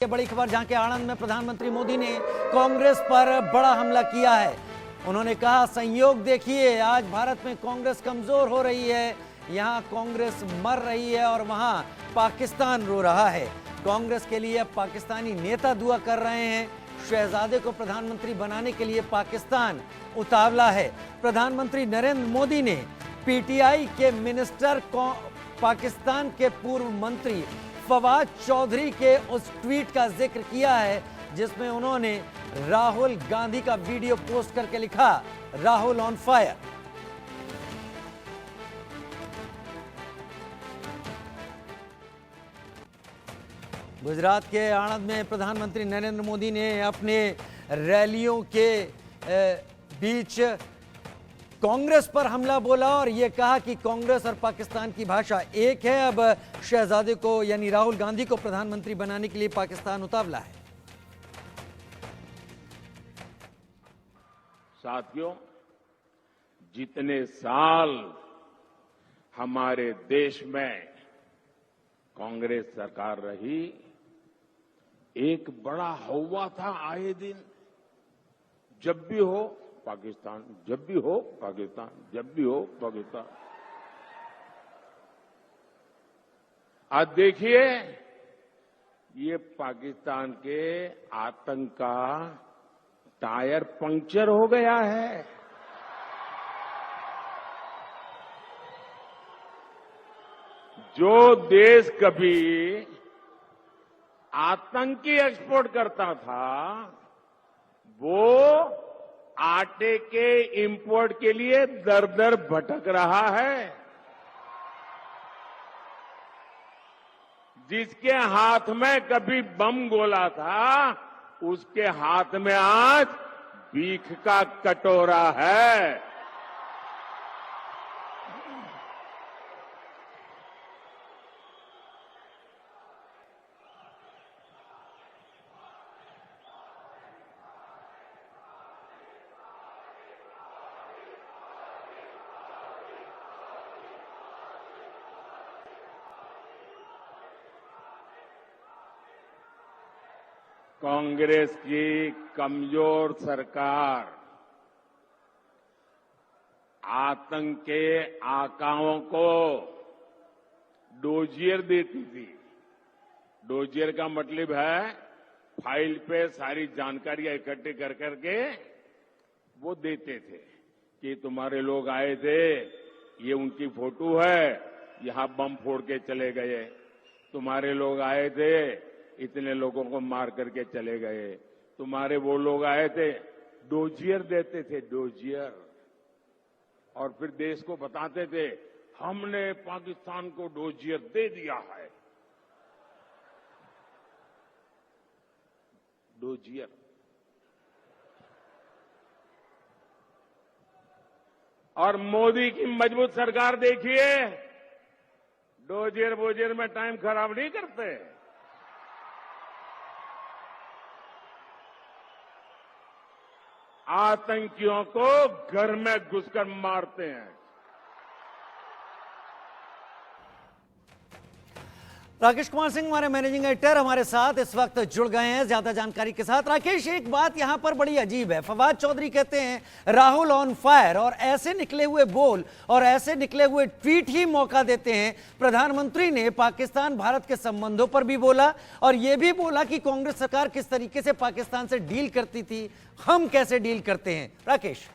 ये बड़ी खबर जहां के आणंद में प्रधानमंत्री मोदी ने कांग्रेस पर बड़ा हमला किया है। उन्होंने कहा, संयोग देखिए, आज भारत में कांग्रेस कमजोर हो रही है, यहां कांग्रेस मर रही है और वहां पाकिस्तान रो रहा है। कांग्रेस के लिए अब पाकिस्तानी नेता दुआ कर रहे हैं। शहजादे को प्रधानमंत्री बनाने के लिए पाकिस्तान उतावला है। प्रधानमंत्री नरेंद्र मोदी ने पीटीआई के मिनिस्टर पाकिस्तान के पूर्व मंत्री फवाद चौधरी के उस ट्वीट का जिक्र किया है जिसमें उन्होंने राहुल गांधी का वीडियो पोस्ट करके लिखा, राहुल ऑन फायर। गुजरात के आणंद में प्रधानमंत्री नरेंद्र मोदी ने अपने रैलियों के बीच कांग्रेस पर हमला बोला और यह कहा कि कांग्रेस और पाकिस्तान की भाषा एक है। अब शहजादे को यानी राहुल गांधी को प्रधानमंत्री बनाने के लिए पाकिस्तान उतावला है। साथियों, जितने साल हमारे देश में कांग्रेस सरकार रही, एक बड़ा हौवा था आए दिन, जब भी हो पाकिस्तान, जब भी हो पाकिस्तान, जब भी हो पाकिस्तान। आज देखिए, ये पाकिस्तान के आतंक का टायर पंक्चर हो गया है। जो देश कभी आतंकी एक्सपोर्ट करता था, वो आटे के इंपोर्ट के लिए दर दर भटक रहा है। जिसके हाथ में कभी बम गोला था, उसके हाथ में आज भीख का कटोरा है। कांग्रेस की कमजोर सरकार आतंक के आकाओं को डोजियर देती थी। डोजियर का मतलब है फाइल पे सारी जानकारियां इकट्ठी कर करके वो देते थे कि तुम्हारे लोग आए थे, ये उनकी फोटो है, यहां बम फोड़ के चले गए। तुम्हारे लोग आए थे, इतने लोगों को मार करके चले गए। तुम्हारे वो लोग आए थे, डोजियर देते थे, डोजियर। और फिर देश को बताते थे, हमने पाकिस्तान को डोजियर दे दिया है। डोजियर। और मोदी की मजबूत सरकार देखिए, डोजियर बोजियर में टाइम खराब नहीं करते। आतंकियों को घर में घुसकर मारते हैं। राकेश कुमार सिंह हमारे मैनेजिंग एडिटर हमारे साथ इस वक्त जुड़ गए हैं ज्यादा जानकारी के साथ। राकेश, एक बात यहां पर बड़ी अजीब है, फवाद चौधरी कहते हैं राहुल ऑन फायर, और ऐसे निकले हुए बोल और ऐसे निकले हुए ट्वीट ही मौका देते हैं। प्रधानमंत्री ने पाकिस्तान भारत के संबंधों पर भी बोला और यह भी बोला कि कांग्रेस सरकार किस तरीके से पाकिस्तान से डील करती थी, हम कैसे डील करते हैं। राकेश,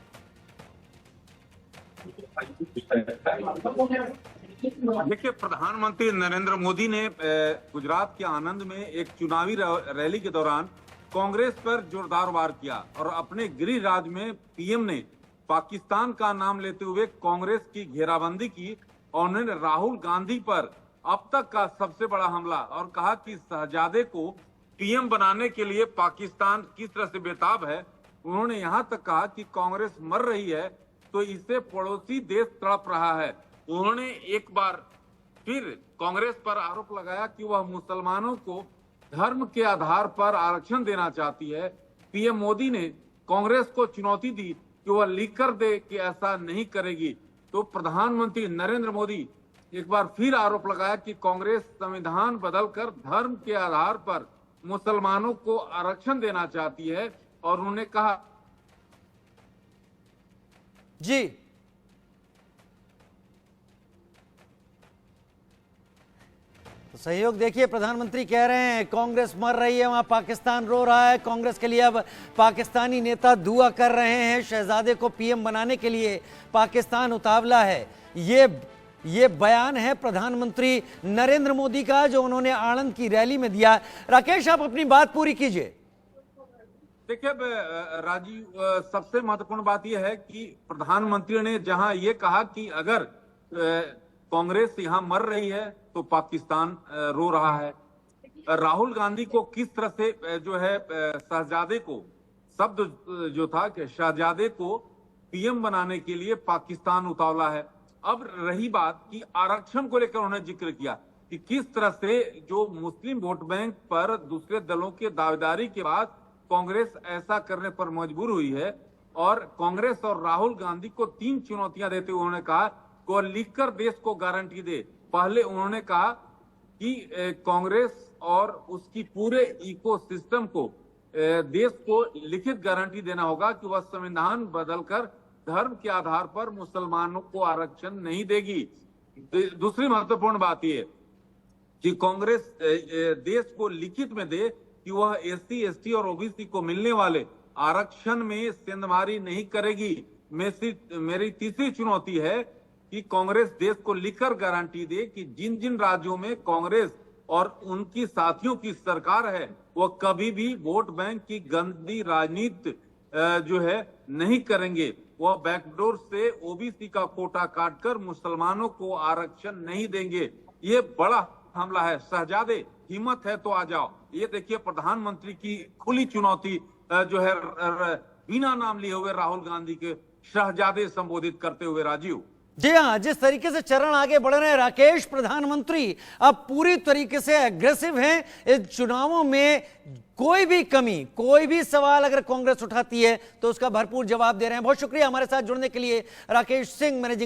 देखिए, प्रधानमंत्री नरेंद्र मोदी ने गुजरात के आणंद में एक चुनावी रैली के दौरान कांग्रेस पर जोरदार वार किया और अपने गृह राज्य में पीएम ने पाकिस्तान का नाम लेते हुए कांग्रेस की घेराबंदी की और उन्होंने राहुल गांधी पर अब तक का सबसे बड़ा हमला और कहा कि शहजादे को पीएम बनाने के लिए पाकिस्तान किस तरह से बेताब है। उन्होंने यहां तक कहा कि कांग्रेस मर रही है तो इससे पड़ोसी देश तड़प रहा है। उन्होंने एक बार फिर कांग्रेस पर आरोप लगाया कि वह मुसलमानों को धर्म के आधार पर आरक्षण देना चाहती है। पीएम मोदी ने कांग्रेस को चुनौती दी कि वह लिख कर दे कि ऐसा नहीं करेगी। तो प्रधानमंत्री नरेंद्र मोदी एक बार फिर आरोप लगाया कि कांग्रेस संविधान बदलकर धर्म के आधार पर मुसलमानों को आरक्षण देना चाहती है। और उन्होंने कहा जी, तो सहयोग देखिए, प्रधानमंत्री कह रहे हैं कांग्रेस मर रही है, वहां पाकिस्तान रो रहा है। कांग्रेस के लिए अब पाकिस्तानी नेता दुआ कर रहे हैं, शहजादे को पीएम बनाने के लिए पाकिस्तान उतावला है। ये बयान है प्रधानमंत्री नरेंद्र मोदी का, जो उन्होंने आणंद की रैली में दिया। राकेश, आप अपनी बात पूरी कीजिए। देखिए राजीव, सबसे महत्वपूर्ण बात यह है कि प्रधानमंत्री ने जहां ये कहा कि अगर कांग्रेस यहां मर रही है तो पाकिस्तान रो रहा है, राहुल गांधी को किस तरह से जो है शहजादे को, शब्द जो था कि शहजादे को पीएम बनाने के लिए पाकिस्तान उतावला है। अब रही बात कि आरक्षण को लेकर उन्होंने जिक्र किया कि किस तरह से जो मुस्लिम वोट बैंक पर दूसरे दलों के दावेदारी के बाद कांग्रेस ऐसा करने पर मजबूर हुई है। और कांग्रेस और राहुल गांधी को 3 चुनौतियां देते हुए उन्होंने कहा को लिखकर देश को गारंटी दे। पहले उन्होंने कहा कि कांग्रेस और उसकी पूरे इकोसिस्टम को देश को लिखित गारंटी देना होगा कि वह संविधान बदलकर धर्म के आधार पर मुसलमानों को आरक्षण नहीं देगी। दूसरी महत्वपूर्ण बात यह कि कांग्रेस देश को लिखित में दे कि वह एससी, एसटी और ओबीसी को मिलने वाले आरक्षण में सेंधमारी नहीं करेगी। मेरी तीसरी चुनौती है कि कांग्रेस देश को लिखकर गारंटी दे कि जिन जिन राज्यों में कांग्रेस और उनकी साथियों की सरकार है, वह कभी भी वोट बैंक की गंदी राजनीति जो है नहीं करेंगे। वह बैकडोर से ओबीसी का कोटा काटकर मुसलमानों को आरक्षण नहीं देंगे। ये बड़ा हमला है। शहजादे, हिम्मत है तो आ जाओ। ये देखिए प्रधानमंत्री की खुली चुनौती जो है बिना नाम लिए हुए राहुल गांधी के शहजादे संबोधित करते हुए। राजीव जी हाँ, जिस तरीके से चरण आगे बढ़ रहे हैं राकेश, प्रधानमंत्री अब पूरी तरीके से एग्रेसिव हैं। इन चुनावों में कोई भी कमी, कोई भी सवाल अगर कांग्रेस उठाती है तो उसका भरपूर जवाब दे रहे हैं। बहुत शुक्रिया हमारे साथ जुड़ने के लिए राकेश सिंह, मैनेजिंग